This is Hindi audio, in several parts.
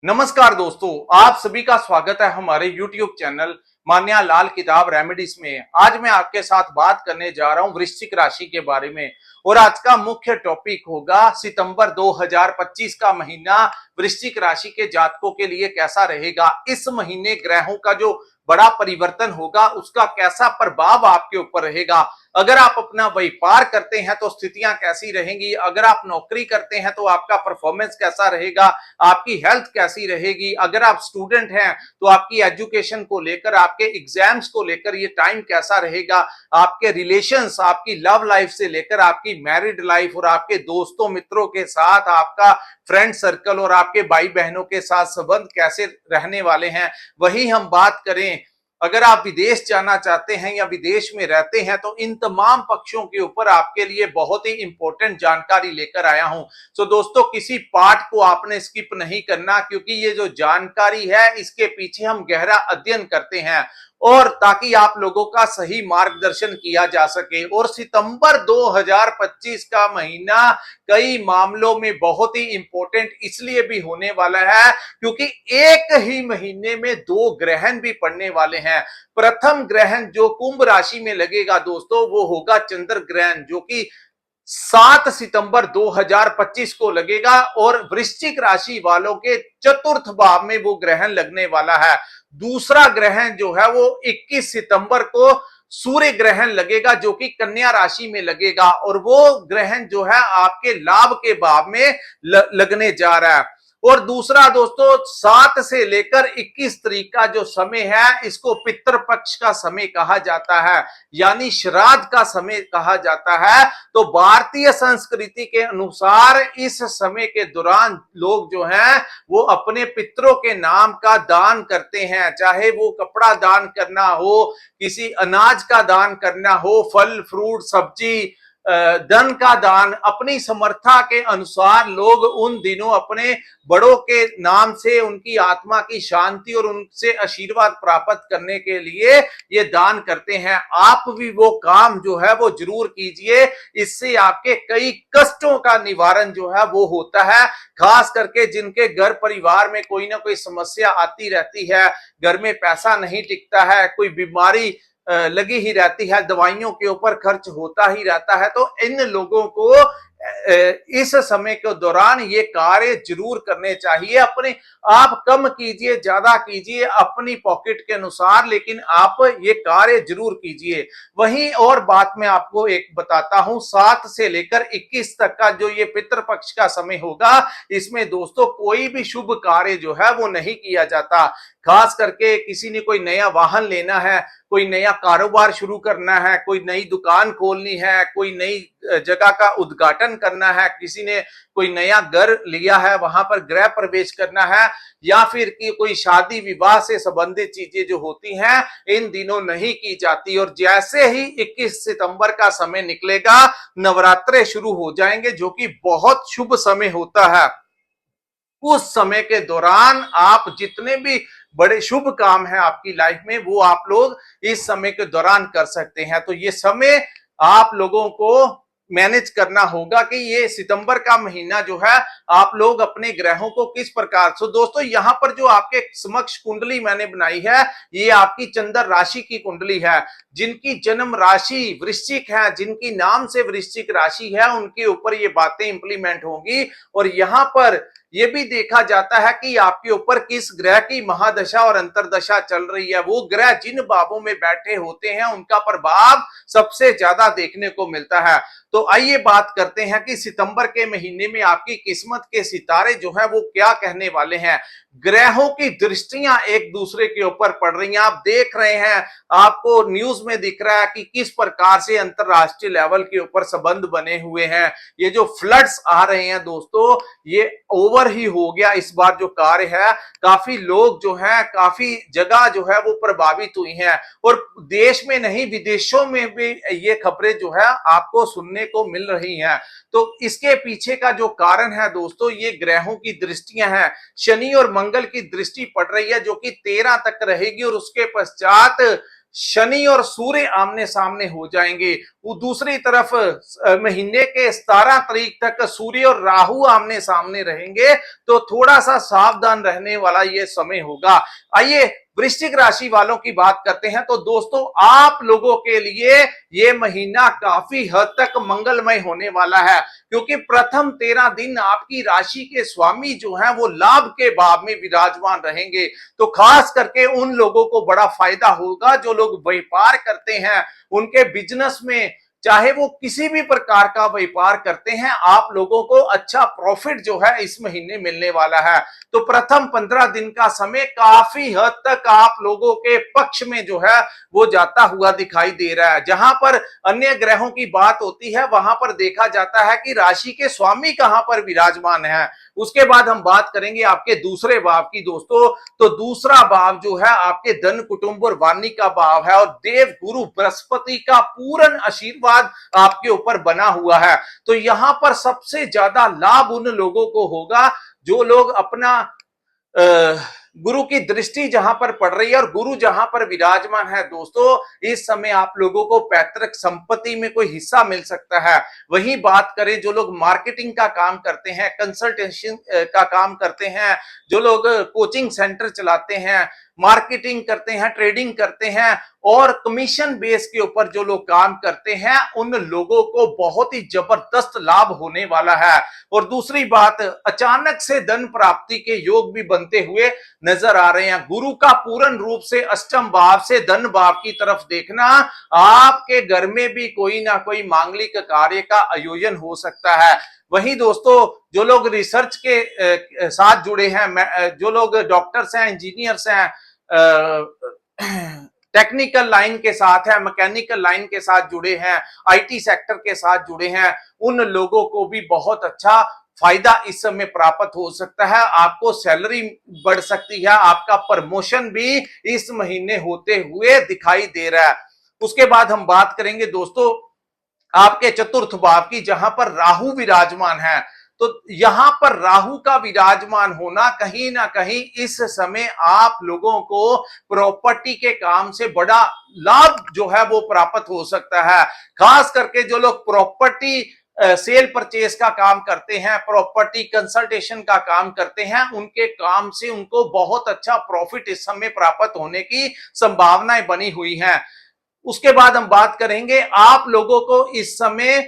नमस्कार दोस्तों, आप सभी का स्वागत है हमारे YouTube चैनल मान्या लाल किताब रेमेडीज में। आज मैं आपके साथ बात करने जा रहा हूं वृश्चिक राशि के बारे में और आज का मुख्य टॉपिक होगा सितंबर 2025 का महीना वृश्चिक राशि के जातकों के लिए कैसा रहेगा। इस महीने ग्रहों का जो बड़ा परिवर्तन होगा उसका कैसा प्रभाव आपके ऊपर रहेगा। अगर आप अपना व्यापार करते हैं तो स्थितियां कैसी रहेंगी, अगर आप नौकरी करते हैं तो आपका परफॉर्मेंस कैसा रहेगा, आपकी हेल्थ कैसी रहेगी, अगर आप स्टूडेंट हैं तो आपकी एजुकेशन को लेकर, आपके एग्जाम्स को लेकर ये टाइम कैसा रहेगा, आपके रिलेशंस, आपकी लव लाइफ से लेकर आपकी मैरिड लाइफ और आपके दोस्तों मित्रों के साथ आपका फ्रेंड सर्कल और आपके भाई बहनों के साथ संबंध कैसे रहने वाले हैं। वही हम बात करें अगर आप विदेश जाना चाहते हैं या विदेश में रहते हैं तो इन तमाम पक्षों के ऊपर आपके लिए बहुत ही इंपॉर्टेंट जानकारी लेकर आया हूं। तो दोस्तों, किसी पार्ट को आपने स्किप नहीं करना, क्योंकि ये जो जानकारी है इसके पीछे हम गहरा अध्ययन करते हैं और ताकि आप लोगों का सही मार्गदर्शन किया जा सके। और सितंबर 2025 का महीना कई मामलों में बहुत ही इंपॉर्टेंट इसलिए भी होने वाला है क्योंकि एक ही महीने में दो ग्रहण भी पड़ने वाले हैं। प्रथम ग्रहण जो कुंभ राशि में लगेगा दोस्तों, वो होगा चंद्र ग्रहण, जो कि 7 सितंबर 2025 को लगेगा और वृश्चिक राशि वालों के चतुर्थ भाव में वो ग्रहण लगने वाला है। दूसरा ग्रहण जो है वो 21 सितंबर को सूर्य ग्रहण लगेगा, जो कि कन्या राशि में लगेगा और वो ग्रहण जो है आपके लाभ के भाव में लगने जा रहा है। और दूसरा दोस्तों, 7 से लेकर 21 तारीख का जो समय है इसको पितृपक्ष का समय कहा जाता है, यानी श्राद्ध का समय कहा जाता है। तो भारतीय संस्कृति के अनुसार इस समय के दौरान लोग जो हैं वो अपने पितरों के नाम का दान करते हैं, चाहे वो कपड़ा दान करना हो, किसी अनाज का दान करना हो, फल फ्रूट सब्जी धन का दान, अपनी समर्था के अनुसार लोग उन दिनों अपने बड़ों के नाम से उनकी आत्मा की शांति और उनसे आशीर्वाद प्राप्त करने के लिए ये दान करते हैं। आप भी वो काम जो है वो जरूर कीजिए, इससे आपके कई कष्टों का निवारण जो है वो होता है। खास करके जिनके घर परिवार में कोई ना कोई समस्या आती रहती है, घर में पैसा नहीं टिकता है, कोई बीमारी लगी ही रहती है, दवाइयों के ऊपर खर्च होता ही रहता है, तो इन लोगों को इस समय के दौरान ये कार्य जरूर करने चाहिए। अपने आप कम कीजिए ज्यादा कीजिए अपनी पॉकेट के अनुसार, लेकिन आप ये कार्य जरूर कीजिए। वहीं और बात मैं आपको एक बताता हूं, 7 से लेकर 21 तक का जो ये पितृपक्ष का समय होगा, इसमें दोस्तों कोई भी शुभ कार्य जो है वो नहीं किया जाता। खास करके किसी ने कोई नया वाहन लेना है, कोई नया कारोबार शुरू करना है, कोई नई दुकान खोलनी है, कोई नई जगह का उद्घाटन करना है, किसी ने कोई नया घर लिया है वहां पर गृह प्रवेश करना है, या फिर कि कोई शादी विवाह से संबंधित चीजें जो होती हैं इन दिनों नहीं की जाती। और जैसे ही 21 सितंबर का समय निकलेगा, नवरात्रे शुरू हो जाएंगे, जो कि बहुत शुभ समय होता है। उस समय के दौरान आप जितने भी बड़े शुभ काम है आपकी लाइफ में वो आप लोग इस समय के दौरान कर सकते हैं। तो ये समय आप लोगों को मैनेज करना होगा कि ये सितंबर का महीना जो है आप लोग अपने ग्रहों को किस प्रकार। तो दोस्तों, यहां पर जो आपके समक्ष कुंडली मैंने बनाई है ये आपकी चंद्र राशि की कुंडली है। जिनकी जन्म राशि वृश्चिक है, जिनकी नाम से वृश्चिक राशि है, उनके ऊपर ये बातें इंप्लीमेंट होंगी। और यहां पर ये भी देखा जाता है कि आपके ऊपर किस ग्रह की महादशा और अंतरदशा चल रही है। वो ग्रह जिन भावों में बैठे होते हैं उनका प्रभाव सबसे ज्यादा देखने को मिलता है। तो आइए बात करते हैं कि सितंबर के महीने में आपकी किस्मत के सितारे जो है वो क्या कहने वाले हैं। ग्रहों की दृष्टियां एक दूसरे के ऊपर पड़ रही हैं, आप देख रहे हैं, आपको न्यूज में दिख रहा है कि किस प्रकार से अंतरराष्ट्रीय लेवल के ऊपर संबंध बने हुए हैं। ये जो फ्लड्स आ रहे हैं दोस्तों, ये ओवर ही हो गया इस बार जो कार्य है। काफी लोग जो हैं, काफी जगह जो है वो प्रभावित हुई हैं और देश में नहीं विदेशों में भी ये खबरें जो है आपको सुनने को मिल रही हैं। तो इसके पीछे का जो कारण है दोस्तों, ये ग्रहों की दृष्टियां हैं। शनि और मंगल की दृष्टि पड़ रही है जो कि 13 तक रहेगी और उसके पश्चात शनि और सूर्य आमने सामने हो जाएंगे। वो दूसरी तरफ महीने के 17 तारीख तक सूर्य और राहु आमने सामने रहेंगे, तो थोड़ा सा सावधान रहने वाला ये समय होगा। आइए वृश्चिक राशि वालों की बात करते हैं। तो दोस्तों, आप लोगों के लिए ये महीना काफी हद तक मंगलमय होने वाला है, क्योंकि प्रथम 13 दिन आपकी राशि के स्वामी जो हैं वो लाभ के भाव में विराजमान रहेंगे। तो खास करके उन लोगों को बड़ा फायदा होगा जो लोग व्यापार करते हैं, उनके बिजनेस में, चाहे वो किसी भी प्रकार का व्यापार करते हैं, आप लोगों को अच्छा प्रॉफिट जो है इस महीने मिलने वाला है। तो प्रथम 15 दिन का समय काफी हद तक आप लोगों के पक्ष में जो है वो जाता हुआ दिखाई दे रहा है। जहां पर अन्य ग्रहों की बात होती है, वहां पर देखा जाता है कि राशि के स्वामी कहां पर विराजमान है। उसके बाद हम बात करेंगे आपके दूसरे भाव की दोस्तों। तो दूसरा भाव जो है आपके धन, कुटुंब और वाणी का भाव है, और देव गुरु बृहस्पति का पूर्ण आशीर्वाद आपके ऊपर बना हुआ है। तो यहां पर सबसे ज्यादा लाभ उन लोगों को होगा जो लोग अपना गुरु की दृष्टि जहां पर पड़ रही है और गुरु जहां पर विराजमान है दोस्तों, इस समय आप लोगों को पैतृक संपत्ति में कोई हिस्सा मिल सकता है। वही बात करें जो लोग मार्केटिंग का काम करते हैं, कंसल्टेशन का काम करते हैं, जो लोग कोचिंग सेंटर चलाते हैं, मार्केटिंग करते हैं, ट्रेडिंग करते हैं और कमीशन बेस के ऊपर जो लोग काम करते हैं, उन लोगों को बहुत ही जबरदस्त लाभ होने वाला है। और दूसरी बात, अचानक से धन प्राप्ति के योग भी बनते हुए नजर आ रहे हैं। गुरु का पूर्ण रूप से अष्टम भाव से धन भाव की तरफ देखना, आपके घर में भी कोई ना कोई मांगलिक कार्य का आयोजन हो सकता है। वहीं दोस्तों, जो लोग रिसर्च के साथ जुड़े हैं, जो लोग डॉक्टर्स हैं, इंजीनियर्स हैं, टेक्निकल लाइन के साथ है, मैकेनिकल लाइन के साथ जुड़े हैं, आईटी सेक्टर के साथ जुड़े हैं, उन लोगों को भी बहुत अच्छा फायदा इस समय प्राप्त हो सकता है। आपको सैलरी बढ़ सकती है, आपका प्रमोशन भी इस महीने होते हुए दिखाई दे रहा है। उसके बाद हम बात करेंगे दोस्तों आपके चतुर्थ भाव की, जहां पर राहु विराजमान है। तो यहां पर राहु का विराजमान होना कहीं ना कहीं इस समय आप लोगों को प्रॉपर्टी के काम से बड़ा लाभ जो है वो प्राप्त हो सकता है। खास करके जो लोग प्रॉपर्टी सेल परचेज का काम करते हैं, प्रॉपर्टी कंसल्टेशन का काम करते हैं, उनके काम से उनको बहुत अच्छा प्रॉफिट इस समय प्राप्त होने की संभावनाएं बनी हुई हैं। उसके बाद हम बात करेंगे आप लोगों को इस समय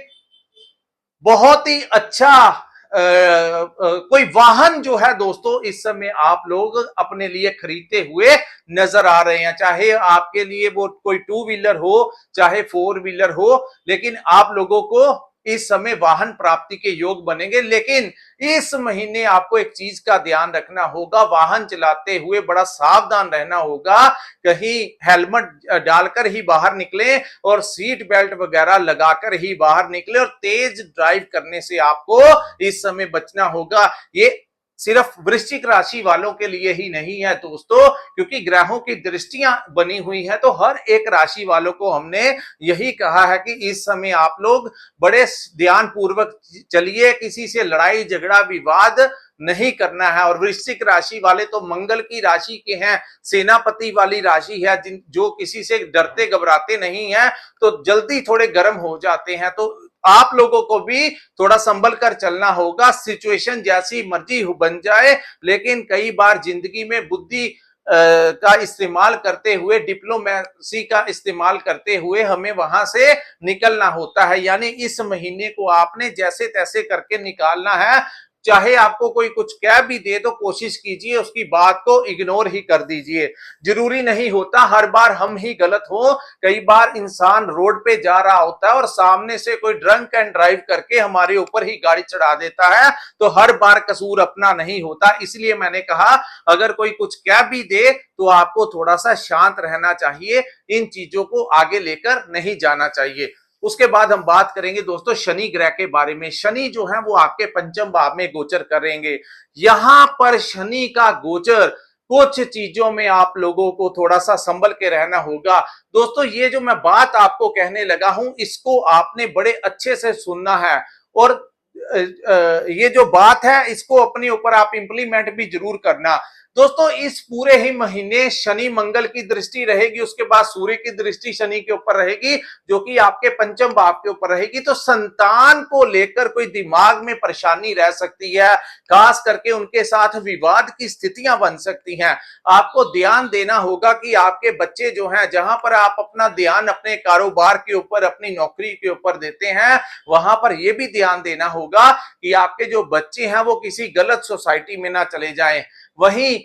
बहुत ही अच्छा कोई वाहन जो है दोस्तों इस समय आप लोग अपने लिए खरीदते हुए नजर आ रहे हैं। चाहे आपके लिए वो कोई 2 व्हीलर हो, चाहे 4 व्हीलर हो, लेकिन आप लोगों को इस समय वाहन प्राप्ति के योग बनेंगे। लेकिन इस महीने आपको एक चीज का ध्यान रखना होगा, वाहन चलाते हुए बड़ा सावधान रहना होगा। कहीं हेलमेट डालकर ही बाहर निकले और सीट बेल्ट वगैरह लगाकर ही बाहर निकले, और तेज ड्राइव करने से आपको इस समय बचना होगा। ये सिर्फ वृश्चिक राशि वालों के लिए ही नहीं है दोस्तों, क्योंकि ग्रहों की दृष्टियां बनी हुई है, तो हर एक राशि वालों को हमने यही कहा है कि इस समय आप लोग बड़े ध्यान पूर्वक चलिए, किसी से लड़ाई झगड़ा विवाद नहीं करना है। और वृश्चिक राशि वाले तो मंगल की राशि के हैं, सेनापति वाली राशि है, जो किसी से डरते घबराते नहीं है, तो जल्दी थोड़े गर्म हो जाते हैं। तो आप लोगों को भी थोड़ा संभल कर चलना होगा। सिचुएशन जैसी मर्जी बन जाए, लेकिन कई बार जिंदगी में बुद्धि का इस्तेमाल करते हुए, डिप्लोमेसी का इस्तेमाल करते हुए हमें वहां से निकलना होता है। यानी इस महीने को आपने जैसे तैसे करके निकालना है। चाहे आपको कोई कुछ कह भी दे तो कोशिश कीजिए उसकी बात को इग्नोर ही कर दीजिए। जरूरी नहीं होता हर बार हम ही गलत हो। कई बार इंसान रोड पे जा रहा होता है और सामने से कोई ड्रंक एंड ड्राइव करके हमारे ऊपर ही गाड़ी चढ़ा देता है, तो हर बार कसूर अपना नहीं होता। इसलिए मैंने कहा अगर कोई कुछ कह भी दे तो आपको थोड़ा सा शांत रहना चाहिए, इन चीजों को आगे लेकर नहीं जाना चाहिए। उसके बाद हम बात करेंगे दोस्तों शनि ग्रह के बारे में। शनि जो है वो आपके पंचम भाव में गोचर करेंगे। यहां पर शनि का गोचर, कुछ चीजों में आप लोगों को थोड़ा सा संभल के रहना होगा। दोस्तों ये जो मैं बात आपको कहने लगा हूं, इसको आपने बड़े अच्छे से सुनना है और ये जो बात है इसको अपने ऊपर आप इंप्लीमेंट भी जरूर करना। दोस्तों इस पूरे ही महीने शनि मंगल की दृष्टि रहेगी, उसके बाद सूर्य की दृष्टि शनि के ऊपर रहेगी जो कि आपके पंचम भाव के ऊपर रहेगी। तो संतान को लेकर कोई दिमाग में परेशानी रह सकती है, खास करके उनके साथ विवाद की स्थितियां बन सकती हैं। आपको ध्यान देना होगा कि आपके बच्चे जो हैं, जहां पर आप अपना ध्यान अपने कारोबार के ऊपर अपनी नौकरी के ऊपर देते हैं, वहां पर यह भी ध्यान देना होगा कि आपके जो बच्चे हैं वो किसी गलत सोसाइटी में ना चले जाएं। वहीं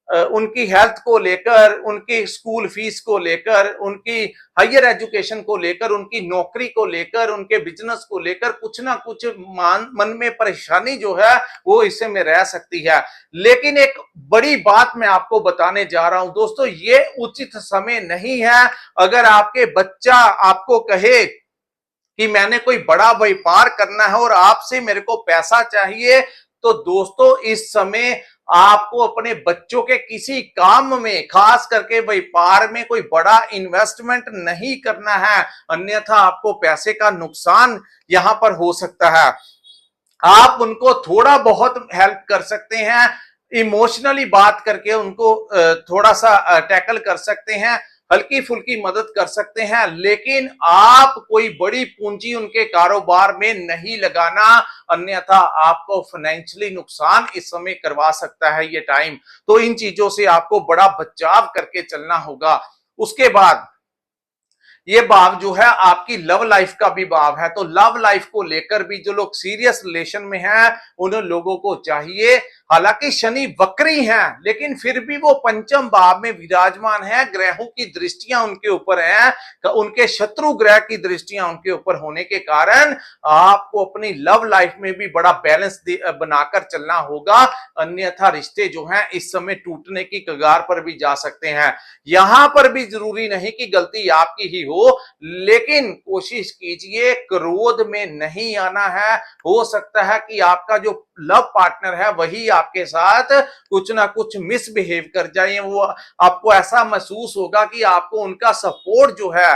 उनकी हेल्थ को लेकर, उनकी स्कूल फीस को लेकर, उनकी हायर एजुकेशन को लेकर, उनकी नौकरी को लेकर, उनके बिजनेस को लेकर कुछ ना कुछ मन में परेशानी जो है वो इससे में रह सकती है। लेकिन एक बड़ी बात मैं आपको बताने जा रहा हूं दोस्तों, ये उचित समय नहीं है। अगर आपके बच्चा आपको कहे कि मैंने कोई बड़ा व्यापार करना है और आपसे मेरे को पैसा चाहिए, तो दोस्तों इस समय आपको अपने बच्चों के किसी काम में, खास करके व्यापार में, कोई बड़ा इन्वेस्टमेंट नहीं करना है, अन्यथा आपको पैसे का नुकसान यहां पर हो सकता है। आप उनको थोड़ा बहुत हेल्प कर सकते हैं, इमोशनली बात करके उनको थोड़ा सा टैकल कर सकते हैं, हल्की फुल्की मदद कर सकते हैं, लेकिन आप कोई बड़ी पूंजी उनके कारोबार में नहीं लगाना, अन्यथा आपको फाइनेंशियली नुकसान इस समय करवा सकता है ये टाइम। तो इन चीजों से आपको बड़ा बचाव करके चलना होगा। उसके बाद ये भाव जो है आपकी लव लाइफ का भी भाव है, तो लव लाइफ को लेकर भी जो लोग सीरियस रिलेशन में हैं उन लोगों को चाहिए, हालांकि शनि वक्री हैं लेकिन फिर भी वो पंचम भाव में विराजमान है, ग्रहों की दृष्टियां उनके ऊपर हैं, उनके शत्रु ग्रह की दृष्टियां उनके ऊपर होने के कारण आपको अपनी लव लाइफ में भी बड़ा बैलेंस बनाकर चलना होगा, अन्यथा रिश्ते जो हैं इस समय टूटने की कगार पर भी जा सकते हैं। यहां पर भी जरूरी नहीं कि गलती आपकी ही हो, लेकिन कोशिश कीजिए क्रोध में नहीं आना है। हो सकता है कि आपका जो लव पार्टनर है वही आपके साथ कुछ ना कुछ मिसबिहेव कर जाए, वो आपको ऐसा महसूस होगा कि आपको उनका सपोर्ट जो है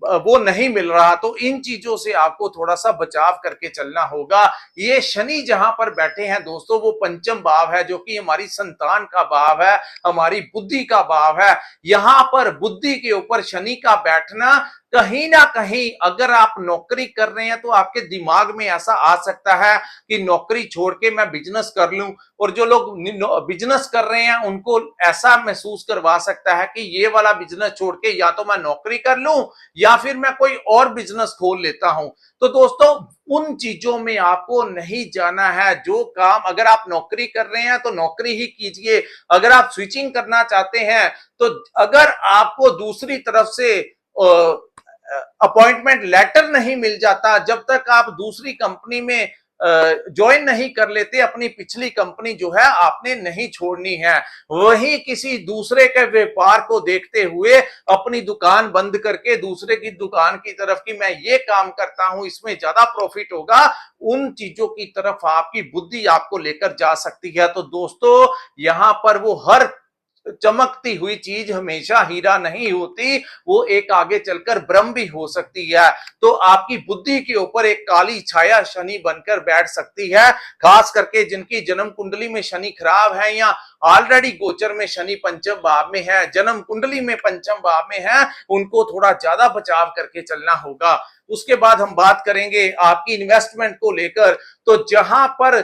वो नहीं मिल रहा। तो इन चीजों से आपको थोड़ा सा बचाव करके चलना होगा। ये शनि जहां पर बैठे हैं दोस्तों, वो पंचम भाव है जो कि हमारी संतान का भाव है, हमारी बुद्धि का भाव है। यहां पर बुद्धि के ऊपर शनि का बैठना, कहीं ना कहीं अगर आप नौकरी कर रहे हैं तो आपके दिमाग में ऐसा आ सकता है कि नौकरी छोड़ के मैं बिजनेस कर लूं, और जो लोग बिजनेस कर रहे हैं उनको ऐसा महसूस करवा सकता है कि ये वाला बिजनेस छोड़ के या तो मैं नौकरी कर लूं या फिर मैं कोई और बिजनेस खोल लेता हूं। तो दोस्तों उन चीजों में आपको नहीं जाना है। जो काम अगर आप नौकरी कर रहे हैं तो नौकरी ही कीजिए, अगर आप स्विचिंग करना चाहते हैं तो अगर आपको दूसरी तरफ से अपॉइंटमेंट लेटर नहीं मिल जाता, जब तक आप दूसरी कंपनी में ज्वाइन नहीं कर लेते, अपनी पिछली कंपनी जो है आपने नहीं छोड़नी है। वही किसी दूसरे के व्यापार को देखते हुए अपनी दुकान बंद करके दूसरे की दुकान की तरफ कि मैं ये काम करता हूं इसमें ज्यादा प्रॉफिट होगा, उन चीजों की तरफ आपकी बुद्धि आपको लेकर जा सकती है। तो दोस्तों यहां पर वो हर चमकती हुई चीज हमेशा हीरा नहीं होती, वो एक आगे चलकर ब्रह्म भी हो सकती है। तो आपकी बुद्धि के ऊपर एक काली छाया शनि बनकर बैठ सकती है, खास करके जिनकी जन्म कुंडली में शनि खराब है या ऑलरेडी गोचर में शनि पंचम भाव में है, जन्म कुंडली में पंचम भाव में है, उनको थोड़ा ज्यादा बचाव करके चलना होगा। उसके बाद हम बात करेंगे आपकी इन्वेस्टमेंट को लेकर। तो जहां पर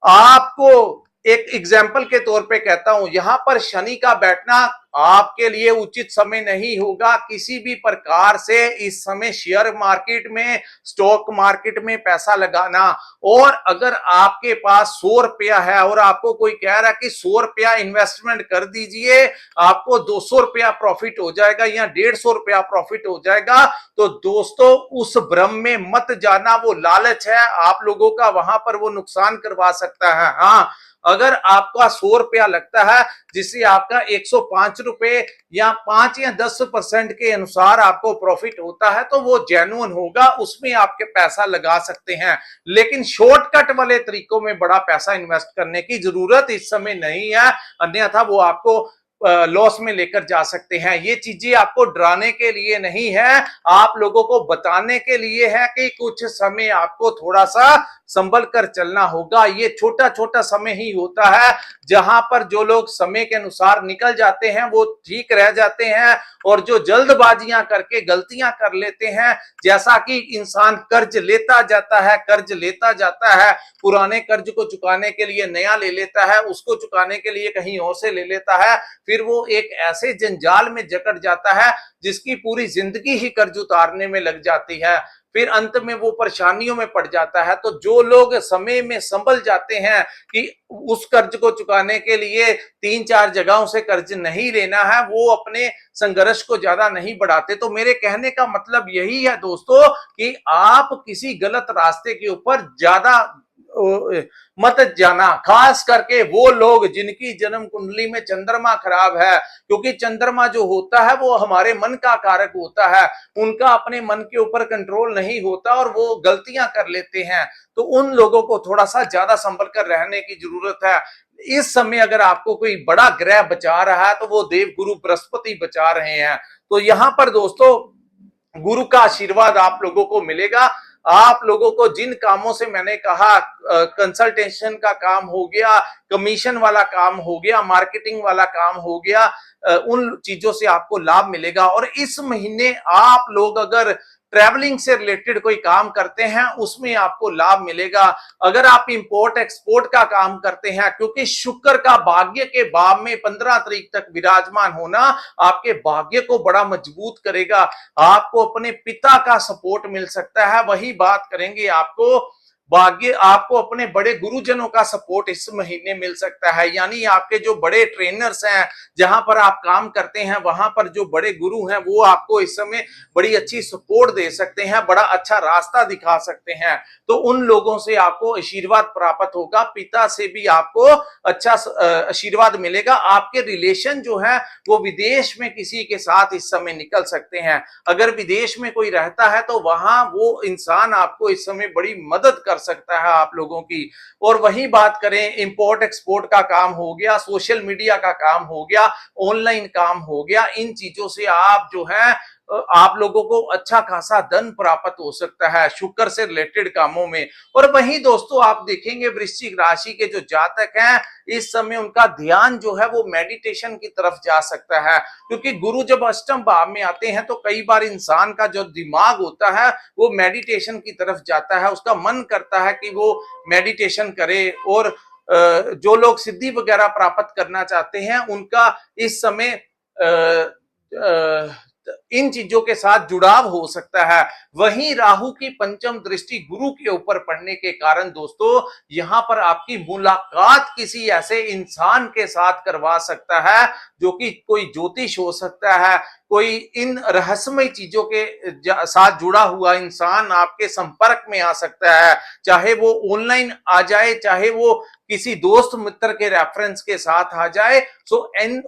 आपको एक एग्जाम्पल के तौर पे कहता हूं, यहां पर शनि का बैठना आपके लिए उचित समय नहीं होगा किसी भी प्रकार से इस समय शेयर मार्केट में, स्टॉक मार्केट में पैसा लगाना। और अगर आपके पास 100 रुपया है और आपको कोई कह रहा है कि 100 रुपया इन्वेस्टमेंट कर दीजिए आपको 200 रुपया प्रॉफिट हो जाएगा या 150 रुपया प्रॉफिट हो जाएगा, तो दोस्तों उस भ्रम में मत जाना। वो लालच है आप लोगों का, वहां पर वो नुकसान करवा सकता है। हाँ, अगर आपका 100 रुपया लगता है जिससे आपका 105 रुपए या 5 या 10% के अनुसार आपको प्रॉफिट होता है तो वो जेन्युइन होगा, उसमें आपके पैसा लगा सकते हैं। लेकिन शॉर्टकट वाले तरीकों में बड़ा पैसा इन्वेस्ट करने की जरूरत इस समय नहीं है, अन्यथा वो आपको लॉस में लेकर जा सकते हैं। ये चीजें आपको डराने के लिए नहीं है, आप लोगों को बताने के लिए है कि कुछ समय आपको थोड़ा सा संभल कर चलना होगा। ये छोटा छोटा समय ही होता है, जहां पर जो लोग समय के अनुसार निकल जाते हैं वो ठीक रह जाते हैं, और जो जल्दबाजियां करके गलतियां कर लेते हैं, जैसा कि इंसान कर्ज लेता जाता है, पुराने कर्ज को चुकाने के लिए नया ले लेता है, उसको चुकाने के लिए कहीं और से ले लेता है, फिर वो एक ऐसे जंजाल में जकड़ जाता है जिसकी पूरी जिंदगी ही कर्ज उतारने में लग जाती है, फिर अंत में वो परेशानियों में पड़ जाता है। तो जो लोग समय में संभल जाते हैं कि उस कर्ज को चुकाने के लिए 3-4 जगहों से कर्ज नहीं लेना है, वो अपने संघर्ष को ज्यादा नहीं बढ़ाते। तो मेरे कहने का मतलब यही है दोस्तों कि आप किसी गलत रास्ते के ऊपर ज्यादा मत जाना, खास करके वो लोग जिनकी जन्म कुंडली में चंद्रमा खराब है, क्योंकि चंद्रमा जो होता है वो हमारे मन का कारक होता है, उनका अपने मन के ऊपर कंट्रोल नहीं होता और वो गलतियां कर लेते हैं। तो उन लोगों को थोड़ा सा ज्यादा संभल कर रहने की जरूरत है। इस समय अगर आपको कोई बड़ा ग्रह बचा रहा है तो वो देव गुरु बृहस्पति बचा रहे हैं। तो यहां पर दोस्तों गुरु का आशीर्वाद आप लोगों को मिलेगा। आप लोगों को जिन कामों से मैंने कहा, कंसल्टेशन का काम हो गया, कमीशन वाला काम हो गया, मार्केटिंग वाला काम हो गया, उन चीजों से आपको लाभ मिलेगा। और इस महीने आप लोग अगर ट्रैवलिंग से रिलेटेड कोई काम करते हैं उसमें आपको लाभ मिलेगा। अगर आप इंपोर्ट एक्सपोर्ट का काम करते हैं, क्योंकि शुक्र का भाग्य के भाव में 15 तारीख तक विराजमान होना आपके भाग्य को बड़ा मजबूत करेगा। आपको अपने पिता का सपोर्ट मिल सकता है। वही बात करेंगे, आपको भाग्य, आपको अपने बड़े गुरुजनों का सपोर्ट इस महीने मिल सकता है। यानी आपके जो बड़े ट्रेनर्स हैं, जहां पर आप काम करते हैं, वहां पर जो बड़े गुरु हैं वो आपको इस समय बड़ी अच्छी सपोर्ट दे सकते हैं, बड़ा अच्छा रास्ता दिखा सकते हैं। तो उन लोगों से आपको आशीर्वाद प्राप्त होगा, पिता से भी आपको अच्छा आशीर्वाद मिलेगा। आपके रिलेशन जो है वो विदेश में किसी के साथ इस समय निकल सकते हैं। अगर विदेश में कोई रहता है तो वहां वो इंसान आपको इस समय बड़ी मदद कर सकता है आप लोगों की। और वही बात करें, इंपोर्ट एक्सपोर्ट का काम हो गया, सोशल मीडिया का काम हो गया, ऑनलाइन काम हो गया, इन चीजों से आप जो है आप लोगों को अच्छा खासा धन प्राप्त हो सकता है शुक्र से रिलेटेड कामों में। और वहीं दोस्तों आप देखेंगे वृश्चिक राशि के जो जातक हैं, इस समय उनका ध्यान जो है वो मेडिटेशन की तरफ जा सकता है, क्योंकि गुरु जब अष्टम भाव में आते हैं तो कई बार इंसान का जो दिमाग होता है वो मेडिटेशन की तरफ जाता है, उसका मन करता है कि वो मेडिटेशन करे। और जो लोग सिद्धि वगैरह प्राप्त करना चाहते हैं उनका इस समय इन चीजों के साथ जुड़ाव हो सकता है। वहीं राहु की पंचम दृष्टि गुरु के ऊपर पड़ने के कारण दोस्तों यहां पर आपकी मुलाकात किसी ऐसे इंसान के साथ करवा सकता है, जो कि कोई ज्योतिष हो सकता है, कोई इन रहस्यमय चीजों के साथ जुड़ा हुआ इंसान आपके संपर्क में आ सकता है, चाहे वो ऑनलाइन आ जाए, चाहे वो किसी दोस्त मित्र के रेफरेंस के साथ आ जाए। सो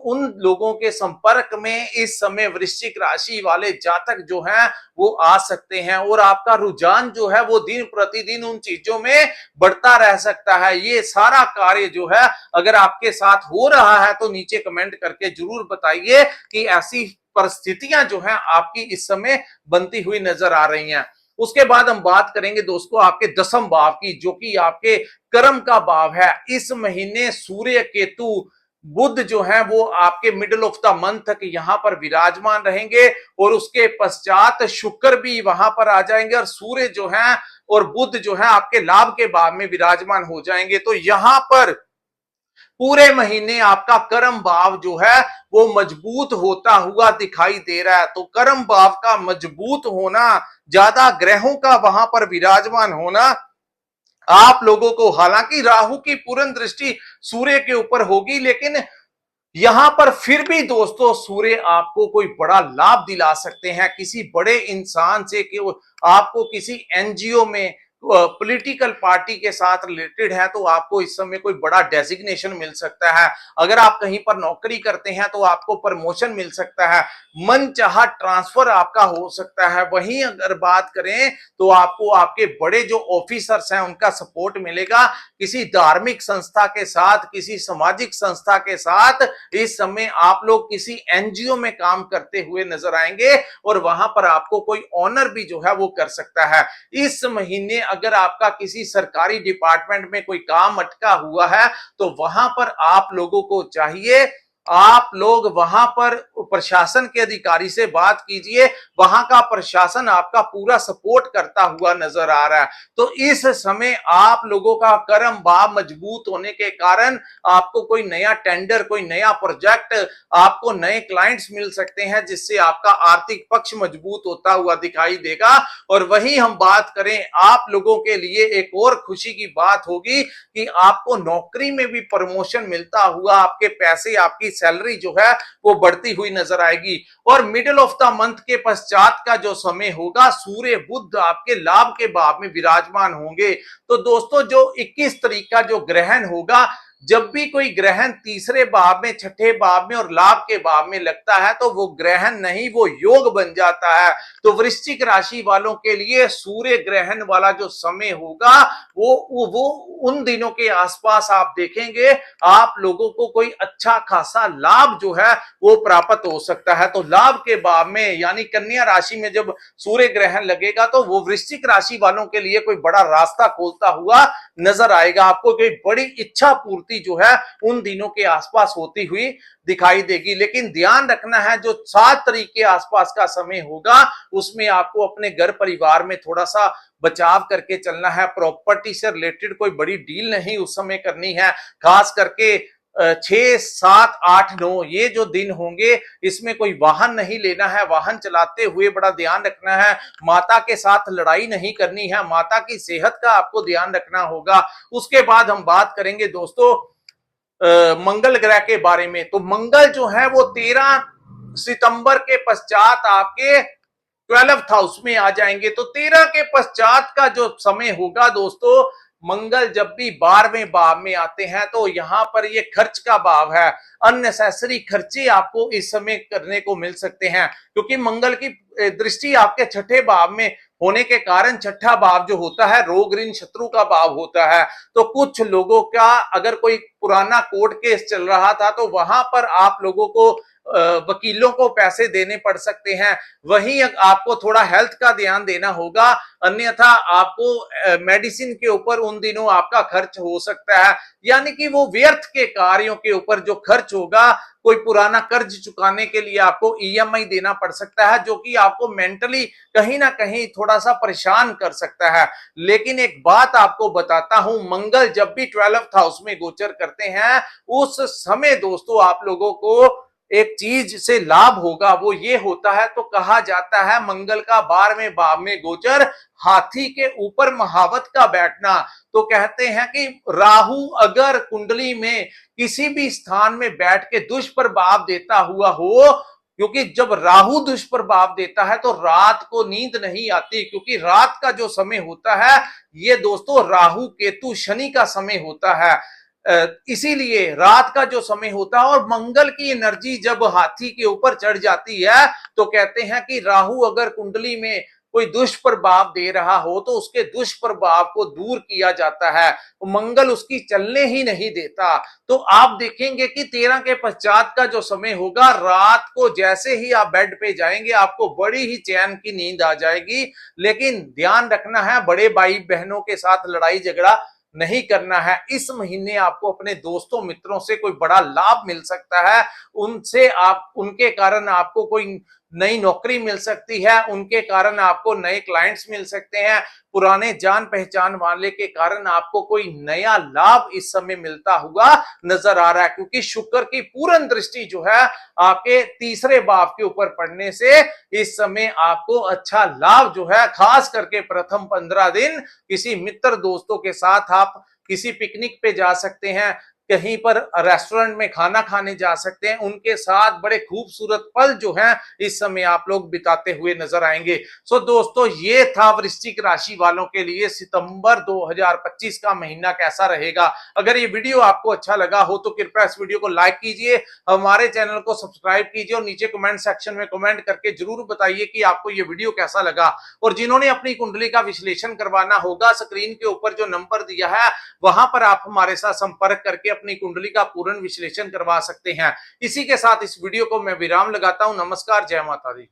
उन लोगों के संपर्क में इस समय वृश्चिक राशि वाले जातक जो हैं वो आ सकते हैं, और आपका रुझान जो है वो दिन प्रतिदिन उन चीजों में बढ़ता रह सकता है। ये सारा कार्य जो है अगर आपके साथ हो रहा है तो नीचे कमेंट करके जरूर बताइए कि ऐसी परिस्थितियां जो हैं आपकी इस समय बनती हुई नजर आ रही हैं। उसके बाद हम बात करेंगे दोस्तों आपके दसम भाव की, जो कि आपके कर्म का भाव है। इस महीने सूर्य केतु बुध जो है वो आपके मिडिल ऑफ द मंथ तक यहां पर विराजमान रहेंगे, और उसके पश्चात शुक्र भी वहां पर आ जाएंगे, और सूर्य जो है और बुध जो है आपके लाभ के भाव में विराजमान हो जाएंगे। तो यहां पर पूरे महीने आपका कर्म भाव जो है वो मजबूत होता हुआ दिखाई दे रहा है। तो कर्म भाव का मजबूत होना, ज्यादा ग्रहों का वहां पर विराजमान होना आप लोगों को, हालांकि राहु की पूर्ण दृष्टि सूर्य के ऊपर होगी, लेकिन यहां पर फिर भी दोस्तों सूर्य आपको कोई बड़ा लाभ दिला सकते हैं किसी बड़े इंसान से, कि आपको किसी एनजीओ में पॉलिटिकल पार्टी के साथ रिलेटेड है तो आपको इस समय कोई बड़ा डेजिग्नेशन मिल सकता है। अगर आप कहीं पर नौकरी करते हैं तो आपको प्रमोशन मिल सकता है, मनचाहा ट्रांसफर आपका हो सकता है। वहीं अगर बात करें तो आपको आपके बड़े जो ऑफिसर्स हैं उनका सपोर्ट मिलेगा। किसी धार्मिक संस्था के साथ, किसी सामाजिक संस्था के साथ इस समय आप लोग किसी एनजीओ में काम करते हुए नजर आएंगे और वहां पर आपको कोई ऑनर भी जो है वो कर सकता है। इस महीने अगर आपका किसी सरकारी डिपार्टमेंट में कोई काम अटका हुआ है तो वहां पर आप लोगों को चाहिए, आप लोग वहां पर प्रशासन के अधिकारी से बात कीजिए, वहां का प्रशासन आपका पूरा सपोर्ट करता हुआ नजर आ रहा है। तो इस समय आप लोगों का कर्म भाव मजबूत होने के कारण आपको कोई नया टेंडर, कोई नया प्रोजेक्ट, आपको नए क्लाइंट्स मिल सकते हैं जिससे आपका आर्थिक पक्ष मजबूत होता हुआ दिखाई देगा। और वहीं हम बात करें आप लोगों के लिए एक और खुशी की बात होगी कि आपको नौकरी में भी प्रमोशन मिलता हुआ, आपके पैसे, आपकी सैलरी जो है वो बढ़ती हुई नजर आएगी। और मिडिल ऑफ द मंथ के पश्चात का जो समय होगा, सूर्य बुध आपके लाभ के भाव में विराजमान होंगे। तो दोस्तों जो 21 तारीख का जो ग्रहण होगा, जब भी कोई ग्रहण तीसरे भाव में, छठे भाव में और लाभ के भाव में लगता है तो वो ग्रहण नहीं, वो योग बन जाता है। तो वृश्चिक राशि वालों के लिए सूर्य ग्रहण वाला जो समय होगा वो उन दिनों के आसपास आप देखेंगे आप लोगों को कोई अच्छा खासा लाभ जो है वो प्राप्त हो सकता है। तो लाभ के भाव में यानी कन्या राशि में जब सूर्य ग्रहण लगेगा तो वो वृश्चिक राशि वालों के लिए कोई बड़ा रास्ता खोलता हुआ नजर आएगा। आपको कोई बड़ी इच्छा पूर्ति जो है उन दिनों के आसपास होती हुई दिखाई देगी। लेकिन ध्यान रखना है जो 7 तारीख के आसपास का समय होगा उसमें आपको अपने घर परिवार में थोड़ा सा बचाव करके चलना है। प्रॉपर्टी से रिलेटेड कोई बड़ी डील नहीं उस समय करनी है। खास करके 6, 7, 8, 9 ये जो दिन होंगे इसमें कोई वाहन नहीं लेना है। वाहन चलाते हुए बड़ा ध्यान रखना है। माता के साथ लड़ाई नहीं करनी है। माता की सेहत का आपको ध्यान रखना होगा। उसके बाद हम बात करेंगे दोस्तों मंगल ग्रह के बारे में। तो मंगल जो है वो 13 सितंबर के पश्चात आपके 12th हाउस में आ जाएंगे। तो 13 के पश्चात का जो समय होगा दोस्तों, मंगल जब भी 12वें भाव में आते हैं तो यहां पर ये खर्च का भाव है। अननेसेसरी खर्चे आपको इस समय करने को मिल सकते हैं क्योंकि मंगल की दृष्टि आपके छठे भाव में होने के कारण, छठा भाव जो होता है रोग ऋण शत्रु का भाव होता है। तो कुछ लोगों का अगर कोई पुराना कोर्ट केस चल रहा था तो वहां पर आप लोगों को वकीलों को पैसे देने पड़ सकते हैं। वहीं आपको थोड़ा हेल्थ का ध्यान देना होगा, अन्यथा आपको मेडिसिन के ऊपर उन दिनों आपका खर्च हो सकता है। यानी कि वो व्यर्थ के कार्यों के ऊपर जो खर्च होगा, कोई पुराना कर्ज चुकाने के लिए आपको ईएमआई देना पड़ सकता है जो कि आपको मेंटली कहीं ना कहीं थोड़ा सा परेशान कर सकता है। लेकिन एक बात आपको बताता हूं, मंगल जब भी 12th हाउस में गोचर करते हैं उस समय दोस्तों आप लोगों को एक चीज से लाभ होगा। वो ये होता है, तो कहा जाता है मंगल का 12वें भाव में गोचर, हाथी के ऊपर महावत का बैठना। तो कहते हैं कि राहु अगर कुंडली में किसी भी स्थान में बैठ के दुष्प्रभाव देता हुआ हो, क्योंकि जब राहु दुष्प्रभाव देता है तो रात को नींद नहीं आती, क्योंकि रात का जो समय होता है ये दोस्तों राहु केतु शनि का समय होता है। इसीलिए रात का जो समय होता है और मंगल की एनर्जी जब हाथी के ऊपर चढ़ जाती है तो कहते हैं कि राहु अगर कुंडली में कोई दुष्प्रभाव दे रहा हो तो उसके दुष्प्रभाव को दूर किया जाता है। मंगल उसकी चलने ही नहीं देता। तो आप देखेंगे कि 13 के पश्चात का जो समय होगा, रात को जैसे ही आप बेड पे जाएंगे आपको बड़ी ही चैन की नींद आ जाएगी। लेकिन ध्यान रखना है, बड़े भाई बहनों के साथ लड़ाई झगड़ा नहीं करना है। इस महीने आपको अपने दोस्तों मित्रों से कोई बड़ा लाभ मिल सकता है। उनसे आप, उनके कारण आपको कोई नई नौकरी मिल सकती है, उनके कारण आपको नए क्लाइंट्स मिल सकते हैं, पुराने जान पहचान वाले के कारण आपको कोई नया लाभ इस समय मिलता हुआ नजर आ रहा है। क्योंकि शुक्र की पूर्ण दृष्टि जो है आपके तीसरे भाव के ऊपर पड़ने से इस समय आपको अच्छा लाभ जो है, खास करके प्रथम 15 दिन किसी मित्र दोस्तों के साथ आप किसी पिकनिक पे जा सकते हैं। कहीं पर रेस्टोरेंट में खाना खाने जा सकते हैं, उनके साथ बड़े खूबसूरत पल जो हैं इस समय आप लोग बिताते हुए नजर आएंगे। सो दोस्तों, ये था वृश्चिक राशि वालों के लिए सितंबर 2025 का महीना कैसा रहेगा। अगर ये वीडियो आपको अच्छा लगा हो तो कृपया इस वीडियो को लाइक कीजिए, हमारे चैनल को सब्सक्राइब कीजिए और नीचे कमेंट सेक्शन में कमेंट करके जरूर बताइए कि आपको ये वीडियो कैसा लगा। और जिन्होंने अपनी कुंडली का विश्लेषण करवाना होगा, स्क्रीन के ऊपर जो नंबर दिया है वहां पर आप हमारे साथ संपर्क करके अपनी कुंडली का पूर्ण विश्लेषण करवा सकते हैं। इसी के साथ इस वीडियो को मैं विराम लगाता हूं। नमस्कार, जय माता दी।